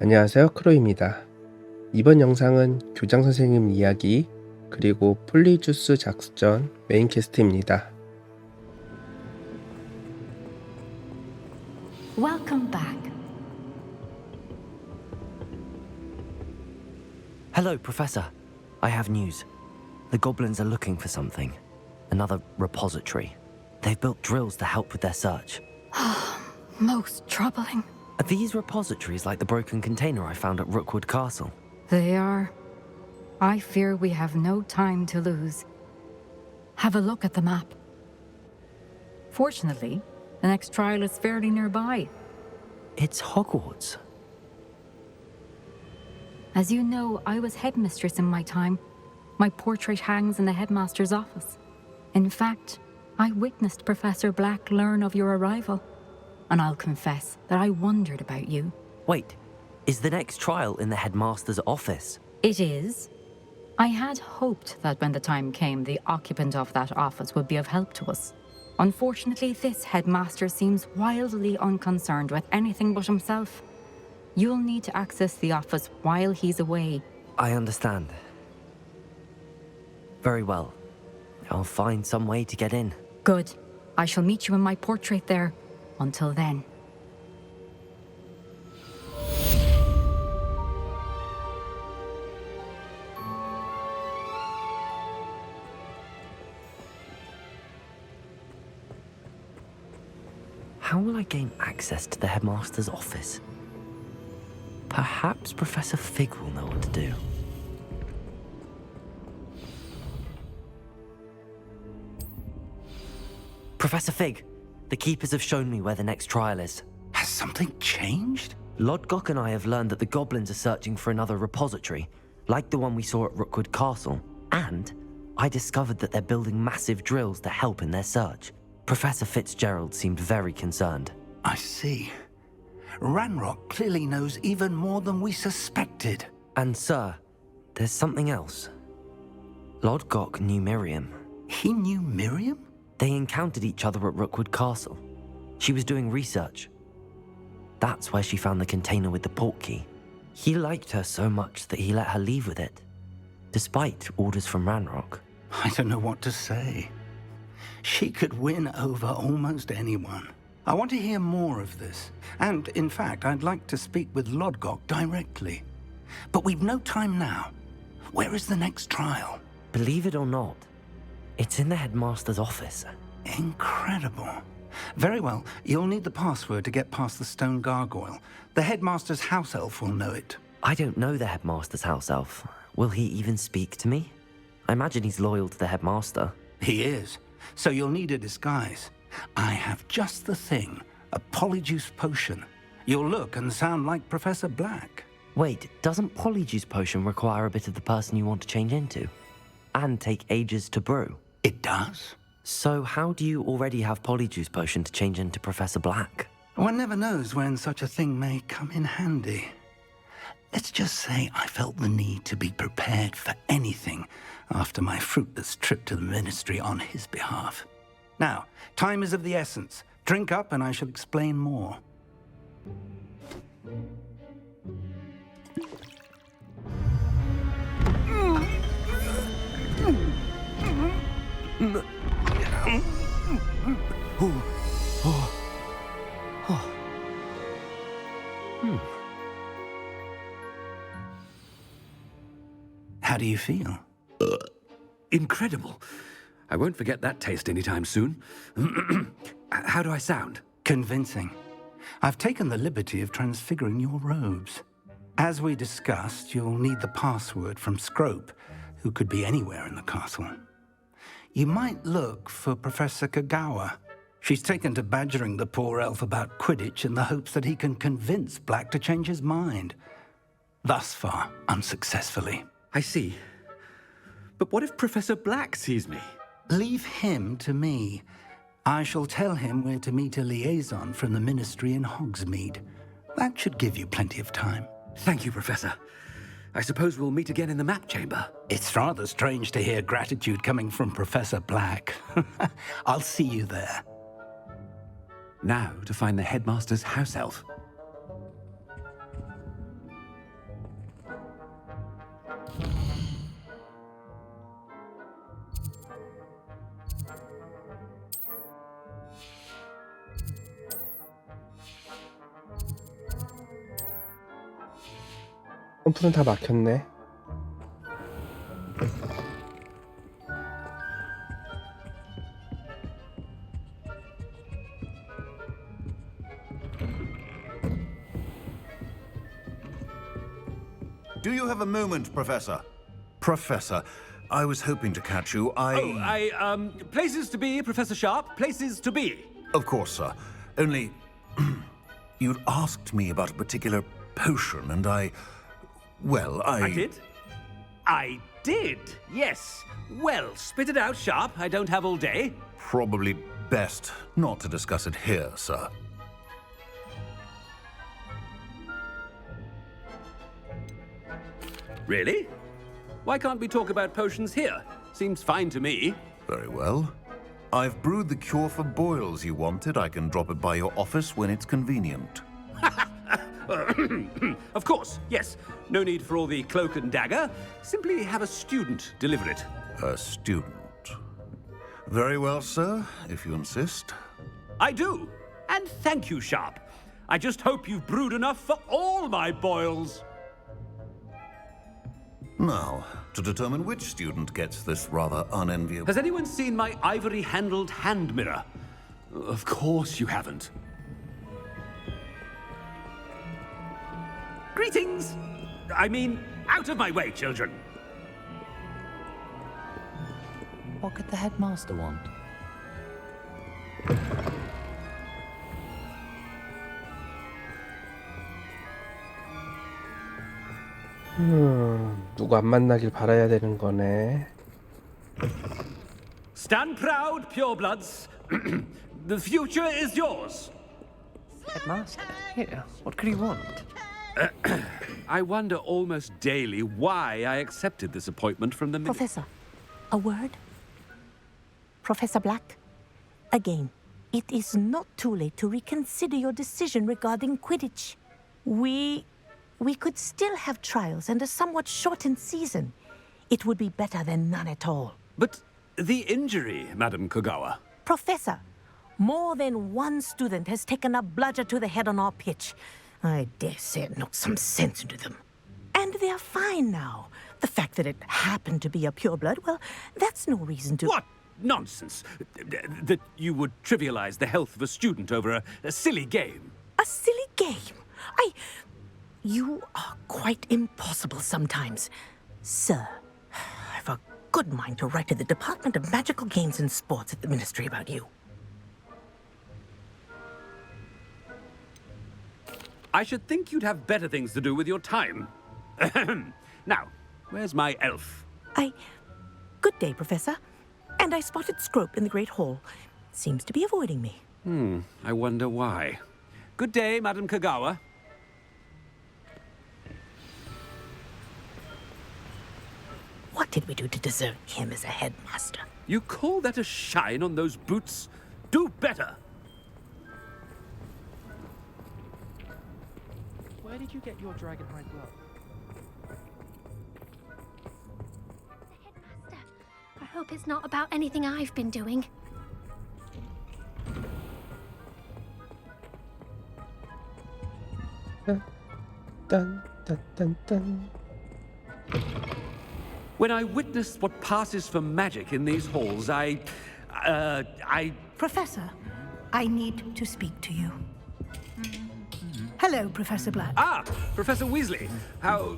안녕하세요, 크로입니다. 이번 영상은 교장 선생님 이야기 그리고 폴리주스 작전 메인 퀘스트입니다. Welcome back. Hello, Professor. I have news. The goblins are looking for something. Another repository. They've built drills to help with their search. Most troubling. Are these repositories like the broken container I found at Rookwood Castle? They are. I fear we have no time to lose. Have a look at the map. Fortunately, the next trial is fairly nearby. It's Hogwarts. As you know, I was headmistress in my time. My portrait hangs in the headmaster's office. In fact, I witnessed Professor Black learn of your arrival. And I'll confess that I wondered about you. Wait, is the next trial in the headmaster's office? It is. I had hoped that when the time came, the occupant of that office would be of help to us. Unfortunately, this headmaster seems wildly unconcerned with anything but himself. You'll need to access the office while he's away. I understand. Very well. I'll find some way to get in. Good. I shall meet you in my portrait there. Until then. How will I gain access to the headmaster's office? Perhaps Professor Fig will know what to do. Professor Fig, the keepers have shown me where the next trial is. Has something changed? Lodgok and I have learned that the goblins are searching for another repository, like the one we saw at Rookwood Castle. And I discovered that they're building massive drills to help in their search. Professor Fitzgerald seemed very concerned. I see. Ranrock clearly knows even more than we suspected. And sir, there's something else. Lodgok knew Miriam. He knew Miriam? They encountered each other at Rookwood Castle. She was doing research. That's where she found the container with the portkey. He liked her so much that he let her leave with it, despite orders from Ranrock. I don't know what to say. She could win over almost anyone. I want to hear more of this. And, in fact, I'd like to speak with Lodgok directly. But we've no time now. Where is the next trial? Believe it or not, it's in the headmaster's office. Incredible. Very well. You'll need the password to get past the stone gargoyle. The headmaster's house elf will know it. I don't know the headmaster's house elf. Will he even speak to me? I imagine he's loyal to the headmaster. He is. So you'll need a disguise. I have just the thing. A polyjuice potion. You'll look and sound like Professor Black. Wait, doesn't Polyjuice Potion require a bit of the person you want to change into? And take ages to brew? It does. So how do you already have Polyjuice Potion to change into Professor Black? One never knows when such a thing may come in handy. Let's just say I felt the need to be prepared for anything after my fruitless trip to the ministry on his behalf. Now, time is of the essence. Drink up and I shall explain more. How do you feel? Incredible. I won't forget that taste anytime soon. How do I sound? Convincing. I've taken the liberty of transfiguring your robes. As we discussed, you'll need the password from Scrope, who could be anywhere in the castle. You might look for Professor Kagawa. She's taken to badgering the poor elf about Quidditch in the hopes that he can convince Black to change his mind. Thus far, unsuccessfully. I see. But what if Professor Black sees me? Leave him to me. I shall tell him where to meet a liaison from the ministry in Hogsmeade. That should give you plenty of time. Thank you, Professor. I suppose we'll meet again in the map chamber. It's rather strange to hear gratitude coming from Professor Black. I'll see you there. Now to find the headmaster's house elf. 펌프는 다 막혔네. Do you have a moment, Professor? Professor, I was hoping to catch you. Places to be, Professor Sharp, places to be. Of course, sir. Only... you'd asked me about a particular potion, and well, I did? I did, yes. Well, spit it out, Sharp. I don't have all day. Probably best not to discuss it here, sir. Really? Why can't we talk about potions here? Seems fine to me. Very well. I've brewed the cure for boils you wanted. I can drop it by your office when it's convenient. Of course, yes. No need for all the cloak and dagger. Simply have a student deliver it. A student. Very well, sir, if you insist. I do. And thank you, Sharp. I just hope you've brewed enough for all my boils. Now, to determine which student gets this rather unenviable... Has anyone seen my ivory-handled hand mirror? Of course you haven't. Greetings! I mean, out of my way, children! What could the headmaster want? 누구 안 만나길 바라야 되는 거네. Stand proud, purebloods. The future is yours. Headmaster? Here, what could he want? I wonder almost daily why I accepted this appointment from the Professor, a word? Professor Black, again, it is not too late to reconsider your decision regarding Quidditch. We could still have trials and a somewhat shortened season. It would be better than none at all. But the injury, Madam Kogawa. Professor, more than one student has taken a bludger to the head on our pitch. I dare say it knocked some sense into them. And they're fine now. The fact that it happened to be a pureblood, well, that's no reason to... What nonsense! That you would trivialize the health of a student over a silly game. A silly game? You are quite impossible sometimes. Sir, I've a good mind to write to the Department of Magical Games and Sports at the Ministry about you. I should think you'd have better things to do with your time. Now, where's my elf? Good day, Professor. And I spotted Scrope in the Great Hall. Seems to be avoiding me. I wonder why. Good day, Madam Kogawa. What did we do to deserve him as a headmaster? You call that a shine on those boots? Do better! Where did you get your dragonhide glove? Headmaster, I hope it's not about anything I've been doing. 딴딴딴딴. When I witnessed what passes for magic in these halls, I... Professor, I need to speak to you. Hello, Professor Black. Ah, Professor Weasley. How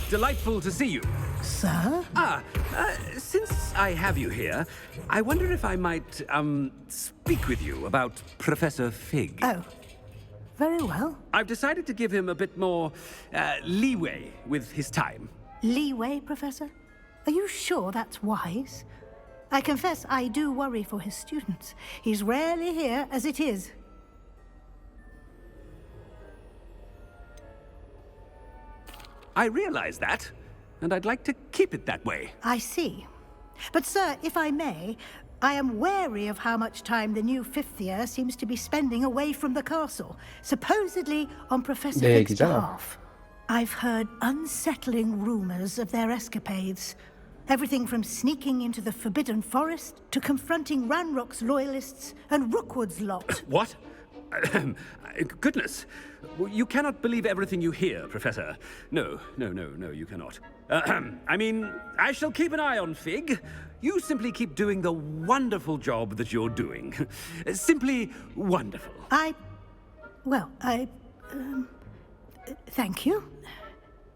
delightful to see you. Sir? Since I have you here, I wonder if I might, speak with you about Professor Fig. Oh, very well. I've decided to give him a bit more, leeway with his time. Leeway, Professor? Are you sure that's wise? I confess I do worry for his students. He's rarely here as it is. I realize that, and I'd like to keep it that way. I see. But, sir, if I may, I am wary of how much time the new fifth year seems to be spending away from the castle, supposedly on Professor 네, Fig's 얘기잖아. behalf. I've heard unsettling rumors of their escapades. Everything from sneaking into the Forbidden Forest to confronting Ranrock's loyalists and Rookwood's lot. What? Goodness. You cannot believe everything you hear, Professor. No, you cannot. I mean, I shall keep an eye on Fig. You simply keep doing the wonderful job that you're doing. Simply wonderful. Thank you.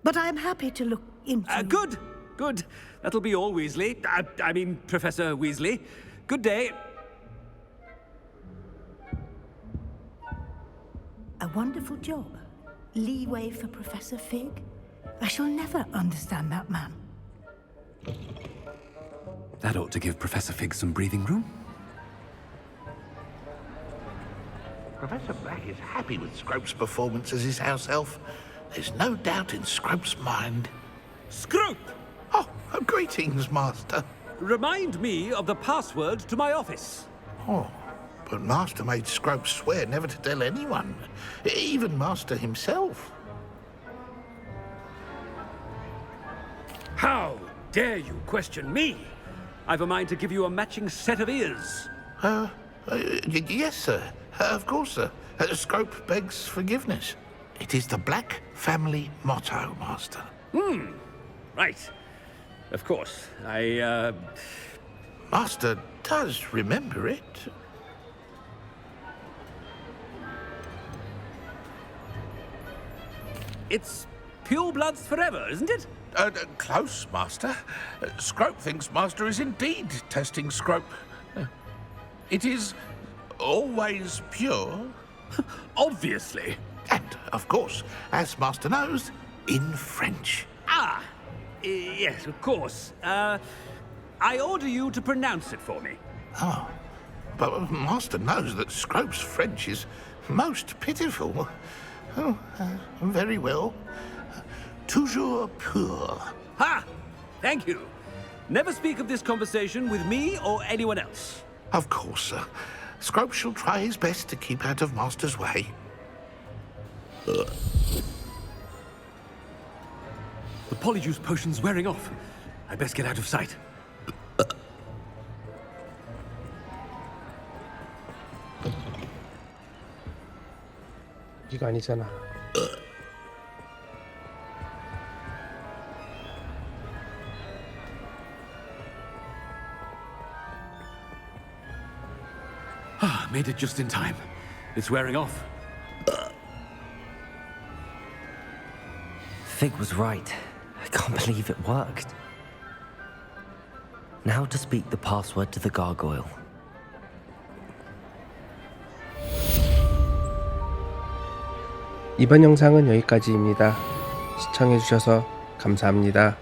But I'm happy to look into... Good. That'll be all, Weasley. I mean, Professor Weasley. Good day. A wonderful job. Leeway for Professor Fig. I shall never understand that man. That ought to give Professor Fig some breathing room. Professor Black is happy with Scrope's performance as his house elf. There's no doubt in Scrope's mind. Scrope! Oh, greetings, Master. Remind me of the password to my office. Oh, but Master made Scrope swear never to tell anyone, even Master himself. How dare you question me? I've a mind to give you a matching set of ears. Yes, sir. Of course, sir. Scrope begs forgiveness. It is the Black family motto, Master. Right. Of course. Master does remember it. It's pure bloods forever, isn't it? Close, Master. Scrope thinks Master is indeed testing Scrope. It is always pure. Obviously. And, of course, as Master knows, in French. Yes, of course. I order you to pronounce it for me. Oh, but Master knows that Scrope's French is most pitiful. Oh, very well. Toujours pur. Ha! Thank you. Never speak of this conversation with me or anyone else. Of course, sir. Scrope shall try his best to keep out of Master's way. The polyjuice potion's wearing off. I best get out of sight. 이거 아니잖아. Made it just in time. It's wearing off. Fig was right. I can't believe it worked. Now to speak the password to the gargoyle. 이번 영상은 여기까지입니다. 시청해주셔서 감사합니다.